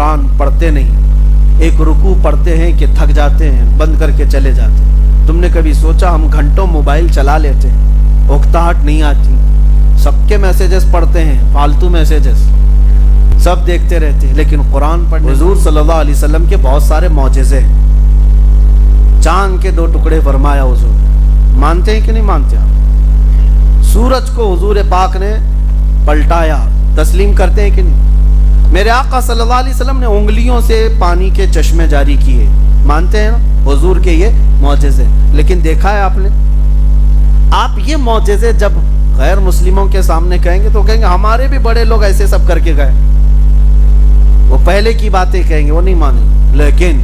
قرآن پڑھتے نہیں، ایک رکوع پڑھتے ہیں کہ تھک جاتے ہیں، بند کر کے چلے جاتے ہیں۔ تم نے کبھی سوچا ہم گھنٹوں موبائل چلا لیتے ہیں، اکتاہٹ نہیں آتی، سب کے میسیجز پڑھتے ہیں، فالتو میسیجز سب دیکھتے رہتے ہیں، لیکن قرآن پڑھنے۔ حضور صلی اللہ علیہ وسلم کے بہت سارے معجزے ہیں، چاند کے 2 ٹکڑے فرمایا حضور، مانتے ہیں کہ نہیں مانتے آپ؟ سورج کو حضور پاک نے پلٹایا، تسلیم کرتے ہیں کہ نہیں؟ میرے آقا صلی اللہ علیہ وسلم نے انگلیوں سے پانی کے چشمے جاری کیے، مانتے ہیں نا حضور کے یہ معجزے؟ لیکن دیکھا ہے آپ نے؟ آپ یہ معجزے جب غیر مسلموں کے سامنے کہیں گے تو کہیں گے ہمارے بھی بڑے لوگ ایسے سب کر کے گئے، وہ پہلے کی باتیں کہیں گے، وہ نہیں مانیں گے۔ لیکن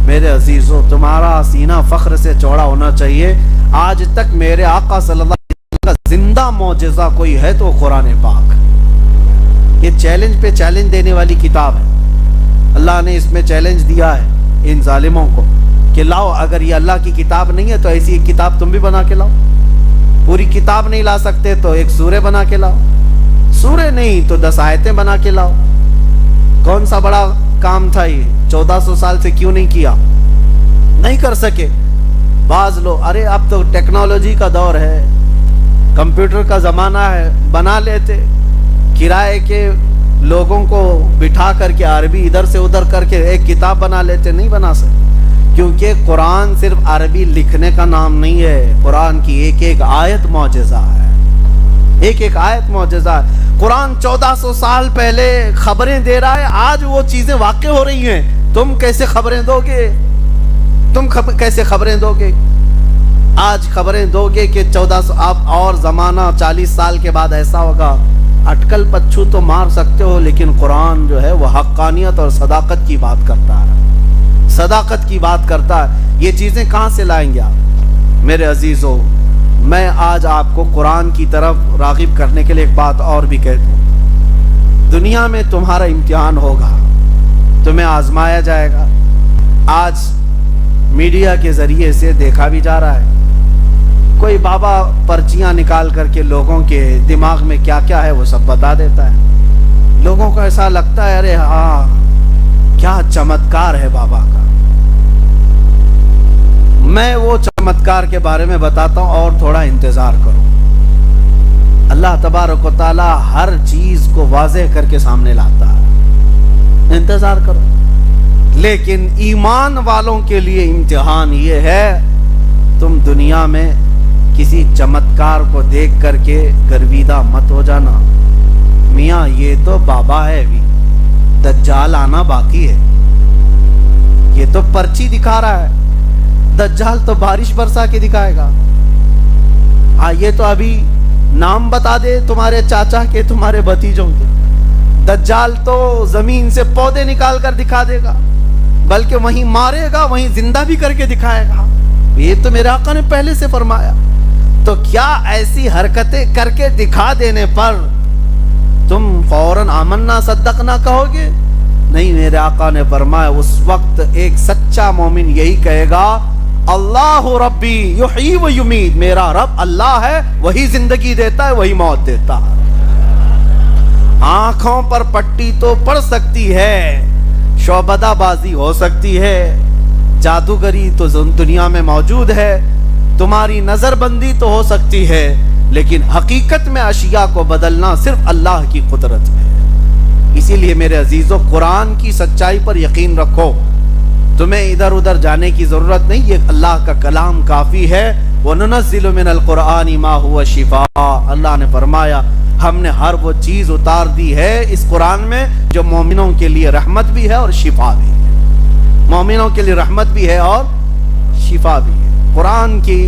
میرے عزیزو، تمہارا سینہ فخر سے چوڑا ہونا چاہیے، آج تک میرے آقا صلی اللہ علیہ وسلم کا زندہ معجزہ کوئی ہے تو قرآن پاک۔ یہ چیلنج پہ چیلنج دینے والی کتاب ہے، اللہ نے اس میں چیلنج دیا ہے ان ظالموں کو کہ لاؤ، اگر یہ اللہ کی کتاب نہیں ہے تو ایسی ایک کتاب تم بھی بنا کے لاؤ، پوری کتاب نہیں لا سکتے تو ایک سورہ بنا کے لاؤ، سورہ نہیں تو 10 آیتیں بنا کے لاؤ۔ کون سا بڑا کام تھا یہ؟ 1400 سال سے کیوں نہیں کیا؟ نہیں کر سکے۔ بعض لوگ ارے اب تو ٹیکنالوجی کا دور ہے، کمپیوٹر کا زمانہ ہے، بنا لیتے، کرائے کے لوگوں کو بٹھا کر کے عربی ادھر سے ادھر کر کے ایک کتاب بنا لیتے۔ نہیں بنا سکتے، کیونکہ قرآن صرف عربی لکھنے کا نام نہیں ہے، قرآن کی ایک ایک آیت معجزہ ہے، ایک ایک آیت معجزہ ہے۔ قرآن 1400 سال پہلے خبریں دے رہا ہے، آج وہ چیزیں واقع ہو رہی ہیں، تم کیسے خبریں دو گے؟ تم کیسے خبریں دو گے؟ آج خبریں دو گے کہ 1400 آپ اور زمانہ 40 سال کے بعد ایسا ہوگا، اٹکل پچھو تو مار سکتے ہو، لیکن قرآن جو ہے وہ حقانیت اور صداقت کی بات کرتا ہے، صداقت کی بات کرتا ہے۔ یہ چیزیں کہاں سے لائیں گے آپ؟ میرے عزیزو، میں آج آپ کو قرآن کی طرف راغب کرنے کے لیے ایک بات اور بھی کہتا ہوں۔ دنیا میں تمہارا امتحان ہوگا، تمہیں آزمایا جائے گا۔ آج میڈیا کے ذریعے سے دیکھا بھی جا رہا ہے، کوئی بابا پرچیاں نکال کر کے لوگوں کے دماغ میں کیا کیا ہے وہ سب بتا دیتا ہے۔ لوگوں کو ایسا لگتا ہے ارے ہاں کیا چمتکار ہے بابا کا۔ میں وہ چمتکار کے بارے میں بتاتا ہوں، اور تھوڑا انتظار کرو۔ اللہ تبارک و تعالی ہر چیز کو واضح کر کے سامنے لاتا ہے، انتظار کرو۔ لیکن ایمان والوں کے لیے امتحان یہ ہے، تم دنیا میں کسی چمتکار کو دیکھ کر کے گرویدہ مت ہو جانا، میاں یہ تو بابا ہے، بھی دجال آنا باقی ہے، یہ تو پرچی دکھا رہا ہے، دجال تو بارش برسا کے دکھائے گا۔ ہاں یہ تو ابھی نام بتا دے تمہارے چاچا کے، تمہارے بھتیجوں کے، دجال تو زمین سے پودے نکال کر دکھا دے گا، بلکہ وہیں مارے گا، وہیں زندہ بھی کر کے دکھائے گا۔ یہ تو میرے آقا نے پہلے سے فرمایا۔ تو کیا ایسی حرکتیں کر کے دکھا دینے پر تم فوراً آمنا صدقنا کہو گے؟ نہیں، میرے آقا نے فرمایا اس وقت ایک سچا مومن یہی کہے گا، اللہ ربی یحیی و یمیت، میرا رب اللہ ہے، وہی زندگی دیتا ہے، وہی موت دیتا ہے۔ آنکھوں پر پٹی تو پڑ سکتی ہے، شعبدہ بازی ہو سکتی ہے، جادوگری تو دنیا میں موجود ہے، تمہاری نظر بندی تو ہو سکتی ہے، لیکن حقیقت میں اشیاء کو بدلنا صرف اللہ کی قدرت میں ہے۔ اسی لیے میرے عزیزو، قرآن کی سچائی پر یقین رکھو، تمہیں ادھر ادھر جانے کی ضرورت نہیں، یہ اللہ کا کلام کافی ہے۔ وَنُنَزِّلُ مِنَ الْقُرْآنِ مَا هُوَ شِفَاء، اللہ نے فرمایا ہم نے ہر وہ چیز اتار دی ہے اس قرآن میں جو مومنوں کے لیے رحمت بھی ہے اور شفا بھی ہے، مومنوں کے لیے رحمت بھی ہے اور شفا بھی ہے۔ قرآن کی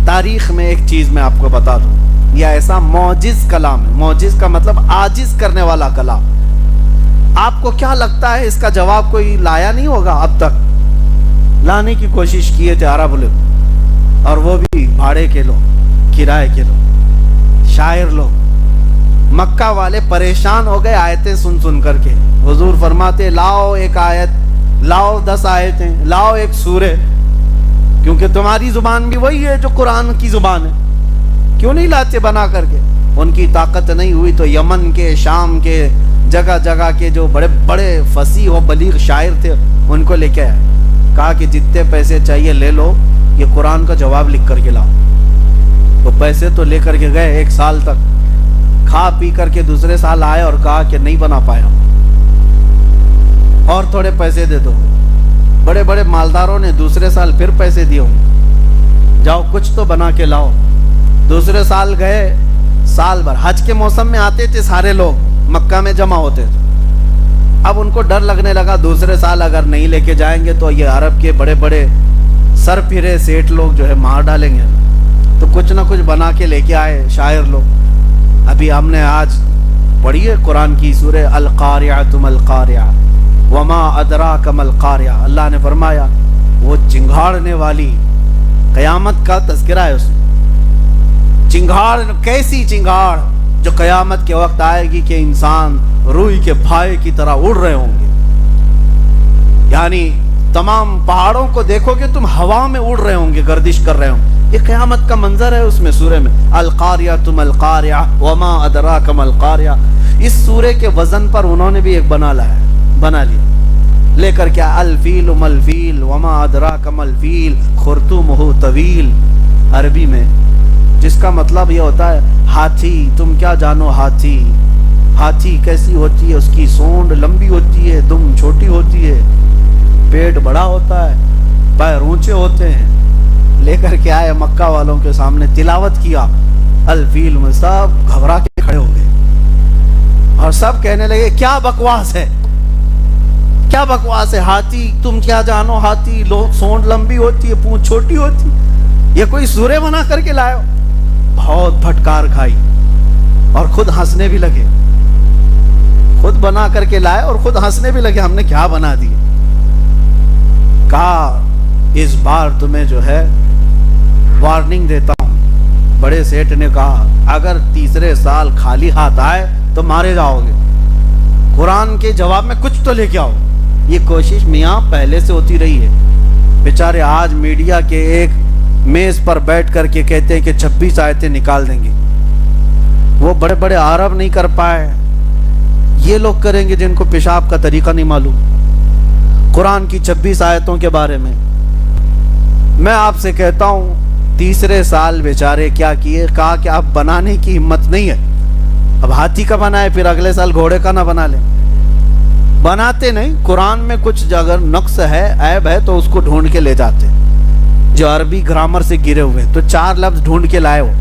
تاریخ میں ایک چیز میں آپ کو بتا دوں، یہ ایسا معجز کلام ہے، معجز کا مطلب عاجز کرنے والا کلام۔ آپ کو کیا لگتا ہے اس کا جواب کوئی لایا نہیں ہوگا؟ اب تک لانے کی کوشش کیے تھے عرب لوگ، اور وہ بھی بھاڑے کے لوگ، کرائے کے لوگ، شاعر لوگ۔ مکہ والے پریشان ہو گئے آیتیں سن سن کر کے۔ حضور فرماتے لاؤ ایک آیت، لاؤ 10 آیتیں، لاؤ ایک سورہ، کیونکہ تمہاری زبان بھی وہی ہے جو قرآن کی زبان ہے، کیوں نہیں لاتے بنا کر کے؟ ان کی طاقت نہیں ہوئی تو یمن کے، شام کے، جگہ جگہ کے جو بڑے بڑے فصیح و بلیغ شاعر تھے ان کو لے کے آئے، کہا کہ جتنے پیسے چاہیے لے لو، یہ قرآن کا جواب لکھ کر کے لاؤ۔ تو پیسے تو لے کر کے گئے، 1 سال تک کھا پی کر کے دوسرے سال آئے اور کہا کہ نہیں بنا پایا، اور تھوڑے پیسے دے دو۔ بڑے بڑے مالداروں نے دوسرے سال پھر پیسے دیے ہوں، جاؤ کچھ تو بنا کے لاؤ۔ دوسرے سال گئے، سال بھر حج کے موسم میں آتے تھے سارے لوگ، مکہ میں جمع ہوتے تھے۔ اب ان کو ڈر لگنے لگا دوسرے سال اگر نہیں لے کے جائیں گے تو یہ عرب کے بڑے بڑے سر پھرے سیٹ لوگ جو ہے مار ڈالیں گے، تو کچھ نہ کچھ بنا کے لے کے آئے شاعر لوگ۔ ابھی ہم نے آج پڑھی ہے قرآن کی سورہ القاریعۃ ما القاریعہ وما ادراک ما القاریعہ۔ اللہ نے فرمایا وہ چنگھاڑنے والی، قیامت کا تذکرہ ہے اس میں۔ چنگھاڑ، کیسی چنگھاڑ جو قیامت کے وقت آئے گی کہ انسان روئی کے پھائے کی طرح اڑ رہے ہوں گے، یعنی تمام پہاڑوں کو دیکھو کہ تم ہوا میں اڑ رہے ہوں گے، گردش کر رہے ہوں گے۔ یہ قیامت کا منظر ہے اس میں، سورہ میں القاریعۃ ما القاریعہ وما ادراک ما القاریعہ۔ اس سورے کے وزن پر انہوں نے بھی ایک بنا لیا، لے کر کیا الفیل ما الفیل وما ادراک ما الفیل خرطومہ طویل، عربی میں جس کا مطلب یہ ہوتا ہے ہاتھی، تم کیا جانو ہاتھی، ہاتھی کیسی ہوتی ہے، اس کی سونڈ لمبی ہوتی ہے، دم چھوٹی ہوتی ہے، پیٹ بڑا ہوتا ہے، پیر اونچے ہوتے ہیں۔ لے کر کے آئے مکہ والوں کے سامنے، تلاوت کیا الفیل میں، سب گھبرا کے کھڑے ہو گئے اور سب کہنے لگے کیا بکواس ہے، کیا بکواس ہے، ہاتھی تم کیا جانو ہاتھی، سونڈ لمبی ہوتی ہے، پونچھ چھوٹی ہوتی ہے، یہ کوئی سورے بنا کر کے لائے ہو۔ بہت پھٹکار کھائی اور خود ہنسنے بھی لگے، خود بنا کر کے لائے اور خود ہنسنے بھی لگے، ہم نے کیا بنا دی۔ کہا اس بار تمہیں جو ہے وارننگ دیتا ہوں۔ بڑے سیٹ نے کہا اگر تیسرے سال خالی ہاتھ آئے تو مارے جاؤ گے، قرآن کے جواب میں کچھ تو لے کے آؤ۔ یہ کوشش میاں پہلے سے ہوتی رہی ہے، بیچارے آج میڈیا کے ایک میز پر بیٹھ کر کے کہتے ہیں کہ 26 آیتیں نکال دیں گے، وہ بڑے بڑے عرب نہیں کر پائے، یہ لوگ کریں گے جن کو پیشاب کا طریقہ نہیں معلوم۔ قرآن کی 26 آیتوں کے بارے میں میں آپ سے کہتا ہوں، تیسرے سال بیچارے کیا کیے، کہا کہ اب بنانے کی ہمت نہیں ہے، اب ہاتھی کا بنائے پھر اگلے سال گھوڑے کا نہ بنا لیں۔ بناتے نہیں، قرآن میں کچھ اگر نقص ہے، عیب ہے تو اس کو ڈھونڈ کے لے جاتے، جو عربی گرامر سے گرے ہوئے، تو 4 لفظ ڈھونڈ کے لائے، ہو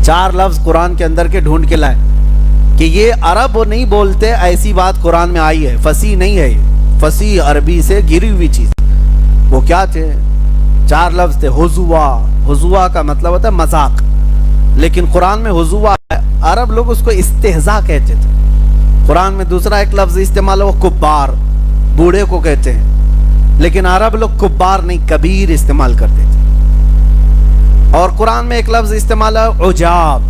4 لفظ قرآن کے اندر کے ڈھونڈ کے لائے کہ یہ عرب وہ نہیں بولتے، ایسی بات قرآن میں آئی ہے، فصیح نہیں ہے، یہ فصیح عربی سے گری ہوئی چیز۔ وہ کیا تھے؟ 4 لفظ تھے، حضوا، حضوا کا مطلب ہوتا ہے مذاق، لیکن قرآن میں حضوا ہے، عرب لوگ اس کو استہزاء کہتے تھے۔ قرآن میں دوسرا ایک لفظ استعمال ہوا کبار، بوڑھے کو کہتے ہیں، لیکن عرب لوگ کبار نہیں کبیر استعمال کرتے تھے۔ اور قرآن میں ایک لفظ استعمال ہے عجاب،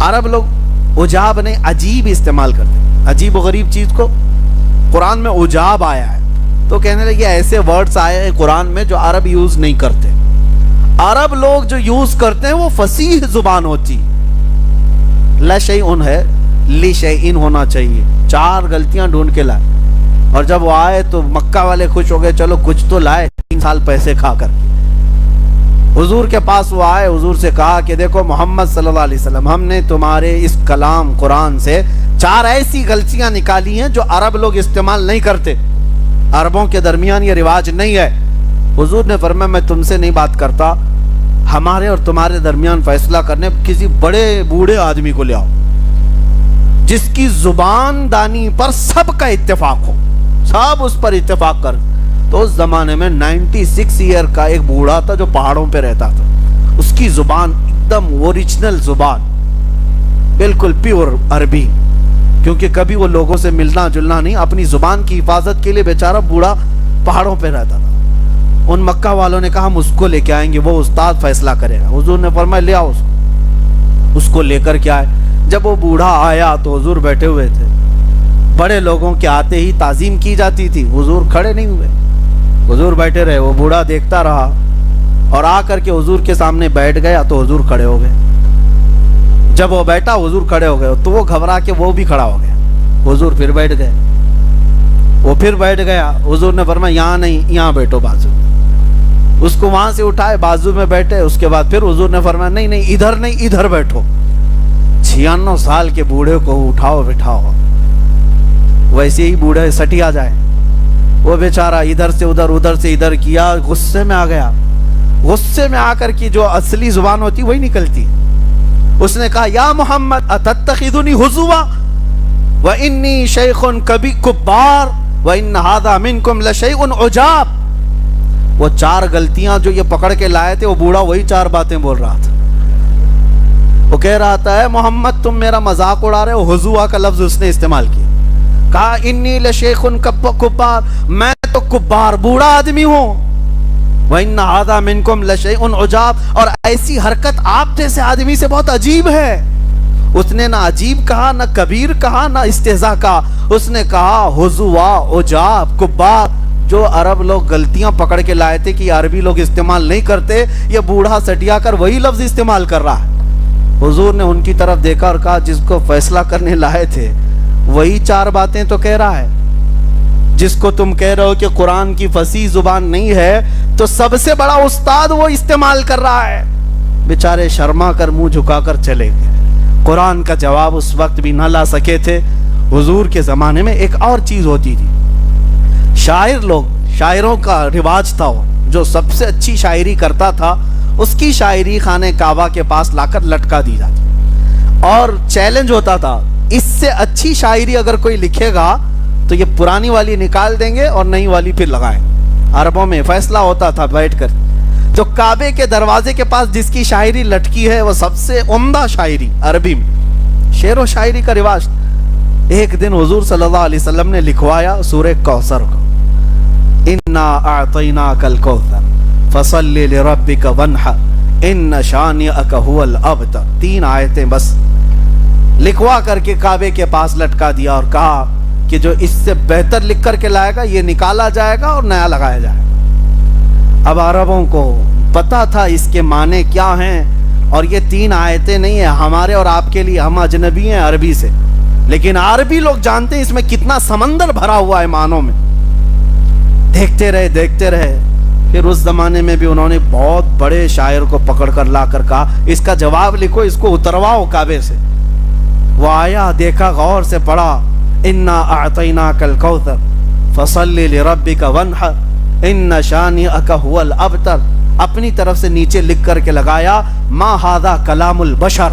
عرب لوگ عجاب نہیں عجیب استعمال کرتے، عجیب و غریب چیز کو قرآن میں عجاب آیا ہے، تو کہنے لگے ایسے ورڈز آئے ہیں قرآن میں جو عرب یوز نہیں کرتے۔ عرب لوگ جو یوز کرتے ہیں وہ فصیح زبان ہوتی، لشیء ہے، لشیء ہونا چاہیے۔ 4 غلطیاں ڈھونڈ کے لائے، اور جب وہ آئے تو مکہ والے خوش ہو گئے، چلو کچھ تو لائے، 3 سال پیسے کھا کر۔ حضور کے پاس وہ آئے، حضور سے کہا کہ دیکھو محمد صلی اللہ علیہ وسلم، ہم نے تمہارے اس کلام قرآن سے 4 ایسی غلطیاں نکالی ہیں جو عرب لوگ استعمال نہیں کرتے، عربوں کے درمیان یہ رواج نہیں ہے۔ حضور نے فرمایا میں تم سے نہیں بات کرتا، ہمارے اور تمہارے درمیان فیصلہ کرنے کسی بڑے بوڑھے آدمی کو لے آؤ جس کی زبان دانی پر سب کا اتفاق ہو، سب اس پر اتفاق کر۔ تو اس زمانے میں 96 ایئر کا ایک بوڑھا تھا جو پہاڑوں پہ رہتا تھا، اس کی زبان ایک دم اوریجنل زبان، بالکل پیور عربی، کیونکہ کبھی وہ لوگوں سے ملنا جلنا نہیں، اپنی زبان کی حفاظت کے لیے بیچارہ بوڑھا پہاڑوں پہ رہتا تھا۔ ان مکہ والوں نے کہا ہم اس کو لے کے آئیں گے، وہ استاد فیصلہ کرے گا۔ حضور نے فرمایا لے آؤ اس کو لے کر کے آئے۔ جب وہ بوڑھا آیا تو حضور بیٹھے ہوئے تھے، بڑے لوگوں کے آتے ہی تعظیم کی جاتی تھی، حضور کھڑے نہیں ہوئے، حضور بیٹھے رہے۔ وہ بوڑھا دیکھتا رہا اور آ کر کے حضور کے سامنے بیٹھ گیا تو حضور کھڑے ہو گئے۔ جب وہ بیٹھا حضور کھڑے ہو گئے تو وہ گھبرا کے وہ بھی کھڑا ہو گیا. حضور پھر بیٹھ گئے. وہ پھر بیٹھ گیا. حضور نے فرمایا یہاں نہیں, یہاں بیٹھو بازو. اس کو وہاں سے اٹھائے, بازو میں بیٹھے. اس کے بعد پھر حضور نے فرمایا نہیں نہیں ادھر نہیں, ادھر بیٹھو. 96 سال کے بوڑھے کو اٹھاؤ بٹھاؤ, ویسے ہی بوڑھے سٹیا جائے. وہ بیچارہ ادھر سے ادھر, ادھر سے ادھر کیا, غصے میں آ گیا. غصے میں آ کر کی جو اصلی زبان ہوتی وہی نکلتی. اس نے کہا یا محمد اتتخذنی حضوا وانی شیخ کبھی کبار وان ھذا منکم لشیء عجاب. وہ 4 غلطیاں جو یہ پکڑ کے لائے تھے, وہ بوڑھا وہی 4 باتیں بول رہا تھا. وہ کہہ رہا تھا اے محمد تم میرا مذاق اڑا رہے ہو. حضوا کا لفظ اس نے استعمال کیا. کہا انی لشیخ کبار, میں تو کبار بوڑھا آدمی ہوں. وَإِنَّ هَذَا مِنْكُمْ لَشَيْءٌ عُجَابٌ, اور ایسی حرکت آپ جیسے آدمی سے بہت عجیب ہے. اس نے نہ عجیب کہا, نہ کبیر کہا, نہ استہزاء کہا. اس نے کہا حضوا, عجاب, کبار. جو عرب لوگ غلطیاں پکڑ کے لائے تھے کہ عربی لوگ استعمال نہیں کرتے, یہ بوڑھا سٹیا کر وہی لفظ استعمال کر رہا ہے. حضور نے ان کی طرف دیکھا اور کہا جس کو فیصلہ کرنے لائے تھے وہی 4 باتیں تو کہہ رہا ہے. جس کو تم کہہ رہے ہو کہ قرآن کی فصیح زبان نہیں ہے, تو سب سے بڑا استاد وہ استعمال کر رہا ہے. بیچارے شرما کر منہ جھکا کر چلے گئے. قرآن کا جواب اس وقت بھی نہ لا سکے تھے. حضور کے زمانے میں ایک اور چیز ہوتی تھی. شاعر لوگ, شاعروں کا رواج تھا, جو سب سے اچھی شاعری کرتا تھا اس کی شاعری خانہ کعبہ کے پاس لا کر لٹکا دی جاتی, اور چیلنج ہوتا تھا اس سے اچھی شاعری اگر کوئی لکھے گا تو یہ پرانی والی نکال دیں گے اور نئی والی پھر لگائیں. عربوں میں فیصلہ ہوتا تھا بیٹھ کر. تو کعبے کے دروازے کے پاس جس کی شاعری لٹکی ہے وہ سب سے عمدہ شاعری. عربی میں شعر و شاعری کا رواج. ایک دن حضور صلی اللہ علیہ وسلم نے لکھوایا سورہ کوثر کو, انا اعطیناک الکوثر فصل لربک وانحر ان شانئک هو الابتر. 3 آیتیں بس لکھوا کر کے کعبے کے پاس لٹکا دیا اور کہا کہ جو اس سے بہتر لکھ کر کے لائے گا یہ نکالا جائے گا اور نیا لگایا جائے گا. اب عربوں کو پتا تھا اس کے معنی کیا ہیں, اور یہ 3 آیتیں نہیں ہیں ہمارے اور آپ کے لیے, ہم اجنبی ہیں عربی سے, لیکن عربی لوگ جانتے ہیں اس میں کتنا سمندر بھرا ہوا ہے معنوں میں. دیکھتے رہے. پھر اس زمانے میں بھی انہوں نے بہت بڑے شاعر کو پکڑ کر لا کر کہا اس کا جواب لکھو, اس کو اترواؤ کعبے سے. وہ آیا, دیکھا, غور سے پڑھا, انا اعطیناک الکوثر فصل لربک وانحر ان شانئک هو الابتر. اپنی طرف سے نیچے لکھ کر کے لگایا ما ھذا کلام البشر.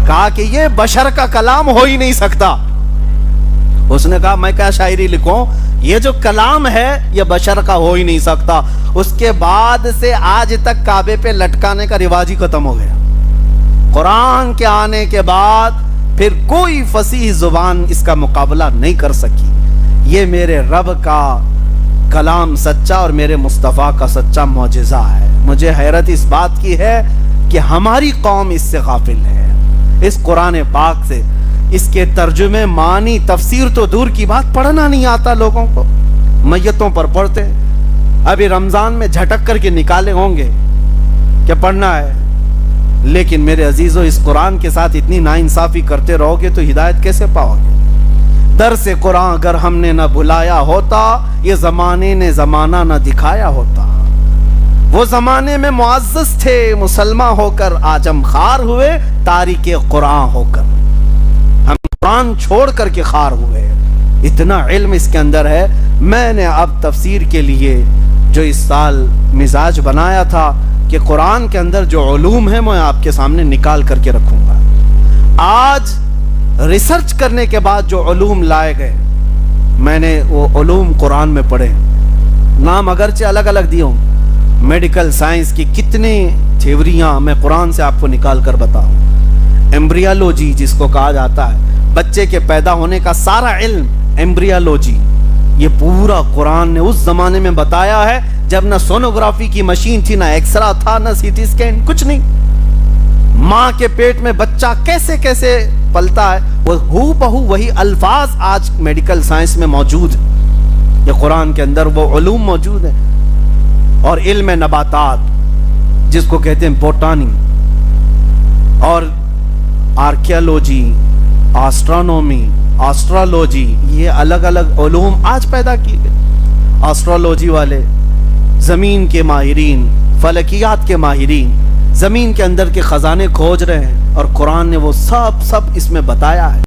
کہا کہ یہ بشر کا کلام ہو ہی نہیں سکتا. اس نے کہا میں کیا شاعری لکھوں, یہ جو کلام ہے یہ بشر کا ہو ہی نہیں سکتا. اس کے بعد سے آج تک کعبے پہ لٹکانے کا رواج ہی ختم ہو گیا. قرآن کے آنے کے بعد پھر کوئی فصیح زبان اس کا مقابلہ نہیں کر سکی. یہ میرے رب کا کلام سچا اور میرے مصطفیٰ کا سچا معجزہ ہے. مجھے حیرت اس بات کی ہے کہ ہماری قوم اس سے غافل ہے, اس قرآن پاک سے. اس کے ترجمے, معنی, تفسیر تو دور کی بات, پڑھنا نہیں آتا لوگوں کو. میتوں پر پڑھتے, ابھی رمضان میں جھٹک کر کے نکالے ہوں گے کہ پڑھنا ہے. لیکن میرے عزیزو, اس قرآن کے ساتھ اتنی ناانصافی کرتے رہو گے تو ہدایت کیسے پاؤ گے؟ درس قرآن اگر ہم نے نہ بلایا ہوتا, یہ زمانے نے زمانہ نہ دکھایا ہوتا. وہ زمانے میں معزز تھے مسلمان ہو کر, آج ہم خار ہوئے تاریک قرآن ہو کر. ہم قرآن چھوڑ کر کے خار ہوئے. اتنا علم اس کے اندر ہے. میں نے اب تفسیر کے لیے جو اس سال مزاج بنایا تھا کہ قرآن کے اندر جو علوم ہیں میں آپ کے سامنے نکال کر کے رکھوں گا. آج ریسرچ کرنے کے بعد جو علوم لائے گئے, میں نے وہ علوم قرآن میں پڑھے. نام اگرچہ الگ الگ دیے ہوں, میڈیکل سائنس کی کتنی تھیوریاں میں قرآن سے آپ کو نکال کر بتاؤں. ایمبریالوجی جس کو کہا جاتا ہے, بچے کے پیدا ہونے کا سارا علم, ایمبریالوجی, یہ پورا قرآن نے اس زمانے میں بتایا ہے جب نہ سونوگرافی کی مشین تھی, نہ ایکسرا تھا, نہ سی ٹی اسکین, کچھ نہیں. ماں کے پیٹ میں بچہ کیسے کیسے پلتا ہے, وہ ہو بہو وہی الفاظ آج میڈیکل سائنس میں موجود ہے. یہ قرآن کے اندر وہ علوم موجود ہے. اور علم نباتات جس کو کہتے ہیں بوٹانی, اور آرکیالوجی، آسٹرونومی، آسٹرالوجی، یہ الگ الگ علوم آج پیدا کی گئے. آسٹرالوجی والے زمین کے ماہرین، فلکیات کے ماہرین زمین کے اندر کے خزانے کھوج رہے ہیں، اور قرآن نے وہ سب اس میں بتایا ہے.